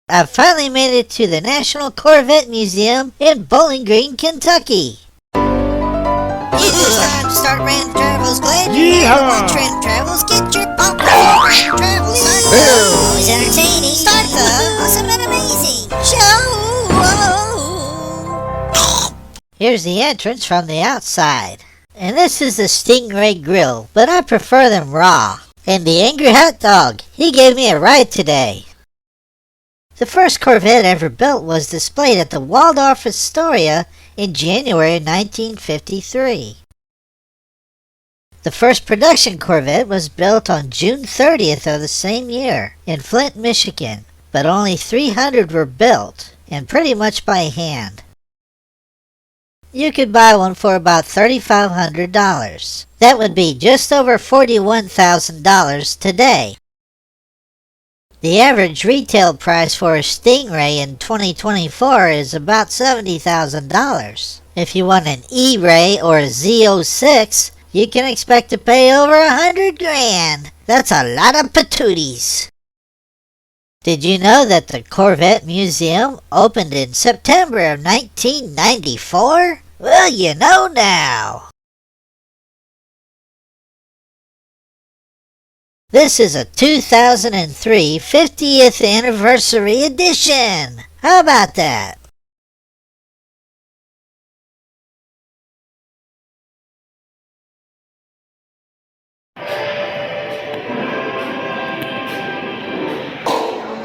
I finally made it to the National Corvette Museum in Bowling Green, Kentucky. It's time to start Random Travels. Glad you're here to watch Random Travels. Get your popcorn. Random Travels starts always entertaining. Starts awesome and amazing show. Here's the entrance from the outside. And this is the Stingray Grill, but I prefer them raw. And the Angry Hot Dog, he gave me a ride today. The first Corvette ever built was displayed at the Waldorf Astoria in January 1953. The first production Corvette was built on June 30th of the same year in Flint, Michigan, but only 300 were built, and pretty much by hand. You could buy one for about $3,500. That would be just over $41,000 today. The average retail price for a Stingray in 2024 is about $70,000. If you want an E-Ray or a Z06, you can expect to pay over $100,000. That's a lot of patooties. Did you know that the Corvette Museum opened in September of 1994? Well, you know now. This is a 2003 50th Anniversary Edition. How about that?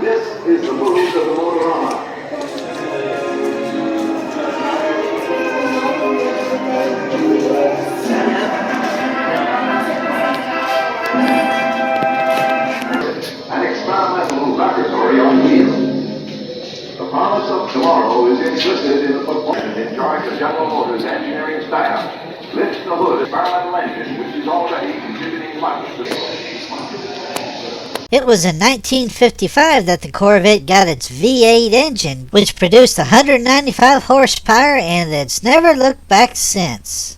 This is the moves of the Motorama. An experimental laboratory on wheels. The promise of tomorrow is implicit in the performance in charge of General Motors' engineering staff. Lift the hood experimental engine, which is already contributing much to the... It was in 1955 that the Corvette got its V8 engine, which produced 195 horsepower, and it's never looked back since.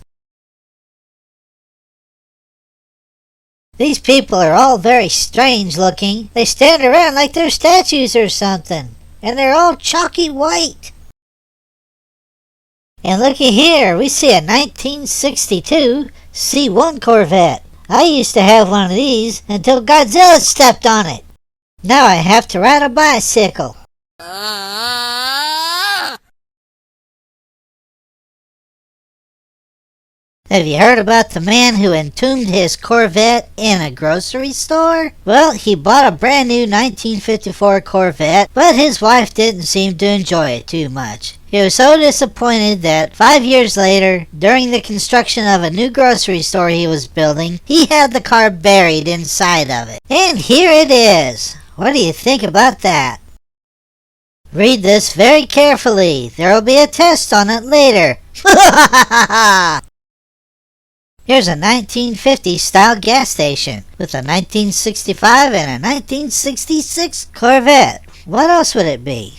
These people are all very strange looking. They stand around like they're statues or something, and they're all chalky white. And looky here, we see a 1962 C1 Corvette. I used to have one of these until Godzilla stepped on it. Now I have to ride a bicycle. Have you heard about the man who entombed his Corvette in a grocery store? Well, he bought a brand new 1954 Corvette, but his wife didn't seem to enjoy it too much. He was so disappointed that 5 years later, during the construction of a new grocery store he was building, he had the car buried inside of it. And here it is. What do you think about that? Read this very carefully. There will be a test on it later. Here's a 1950 style gas station with a 1965 and a 1966 Corvette. What else would it be?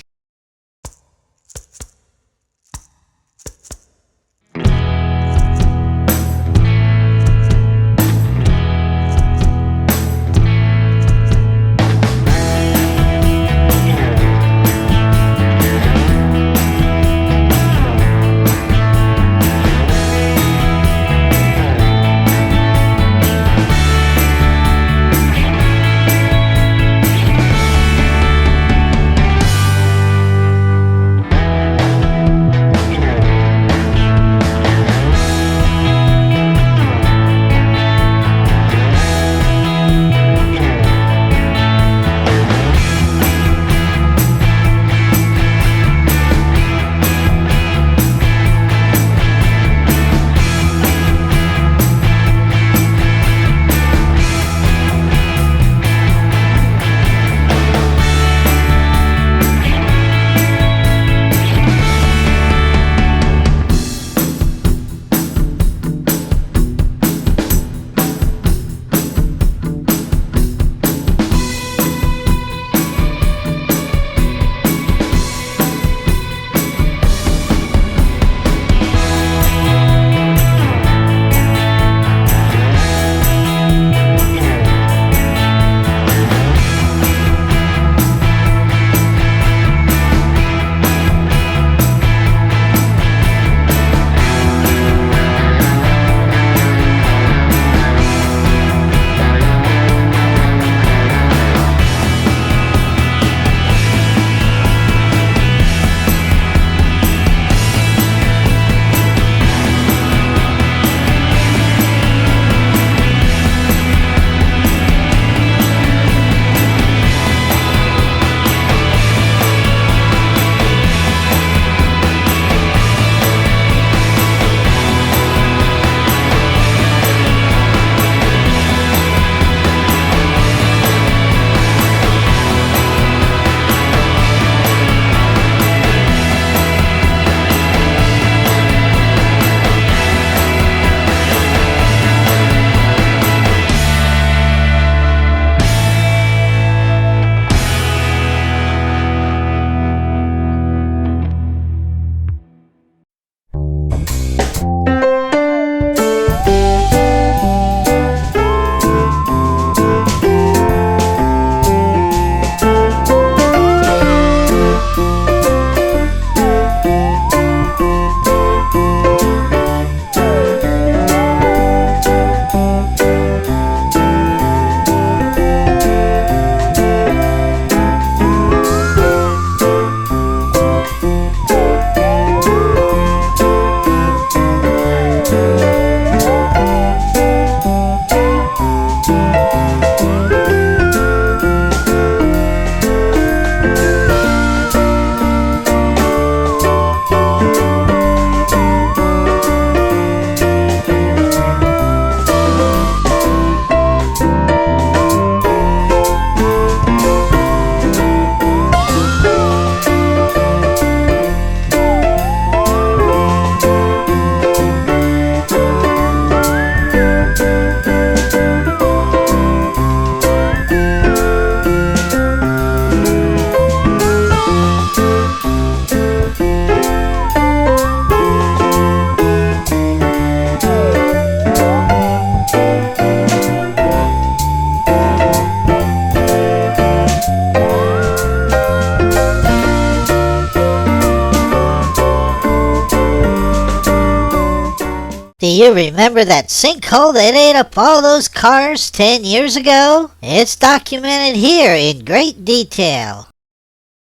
you remember that sinkhole that ate up all those cars 10 years ago? It's documented here in great detail.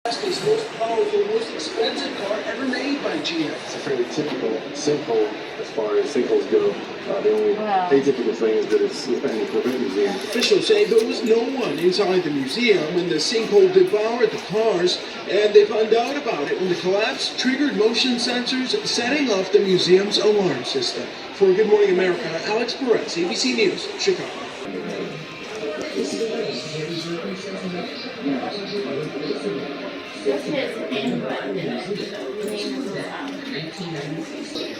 Fastest, most powerful, most expensive car ever made by GM. It's a fairly typical sinkhole as far as sinkholes go. The only atypical thing is that it's in the Corvette Museum. Officials say there was no one inside the museum when the sinkhole devoured the cars, and they found out about it when the collapse triggered motion sensors, setting off the museum's alarm system. For Good Morning America, Alex Perez, ABC News, Chicago. This is England. The name was 1996.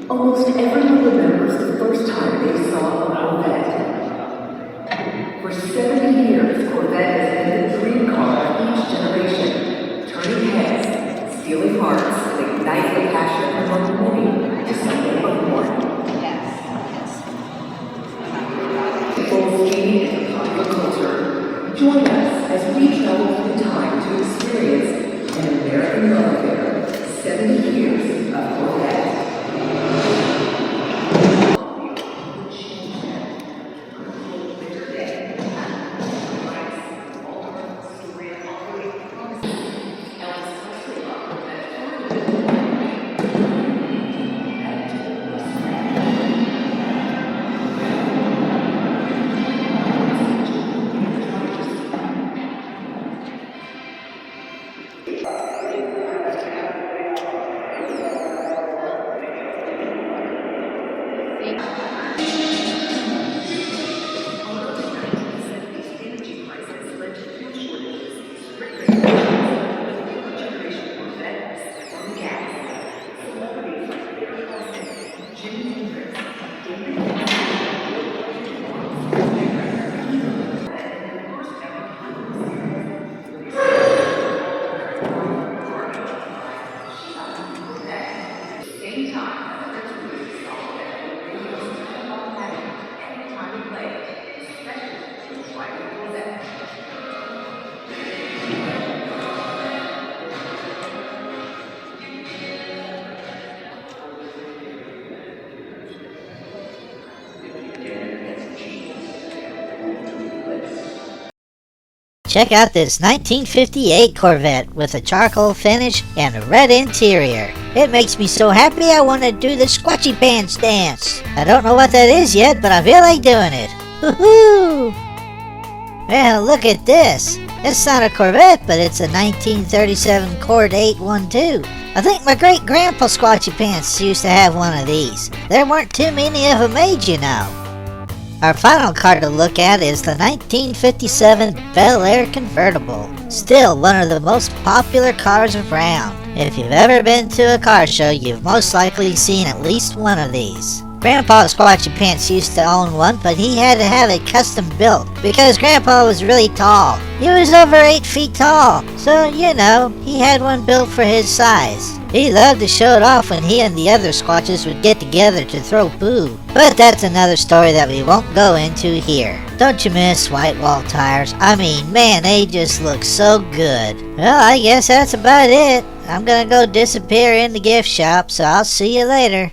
Almost everyone remembers the first time they saw a Corvette. For 70 years, Corvette has been the dream car of each generation, turning heads, stealing hearts, and igniting passion among many to Sunday morning. Full speed into popular culture. Join us as we travel through time to experience an American love affair, 70 years of Corvette. Check out this 1958 Corvette with a charcoal finish and a red interior. It makes me so happy I want to do the squatchy pants dance. I don't know what that is yet, but I feel like doing it. Woohoo! Well, look at this. It's not a Corvette, but it's a 1937 Cord 812. I think my great-grandpa Squatchy Pants used to have one of these. There weren't too many of them made, you know. Our final car to look at is the 1957 Bel Air convertible. Still one of the most popular cars around. If you've ever been to a car show, you've most likely seen at least one of these. Grandpa Squatchy Pants used to own one, but he had to have it custom built because Grandpa was really tall. He was over 8 feet tall, so he had one built for his size. He loved to show it off when he and the other Squatches would get together to throw poo. But that's another story that we won't go into here. Don't you miss white wall tires? I mean, man, they just look so good. Well, I guess that's about it. I'm gonna go disappear in the gift shop, so I'll see you later.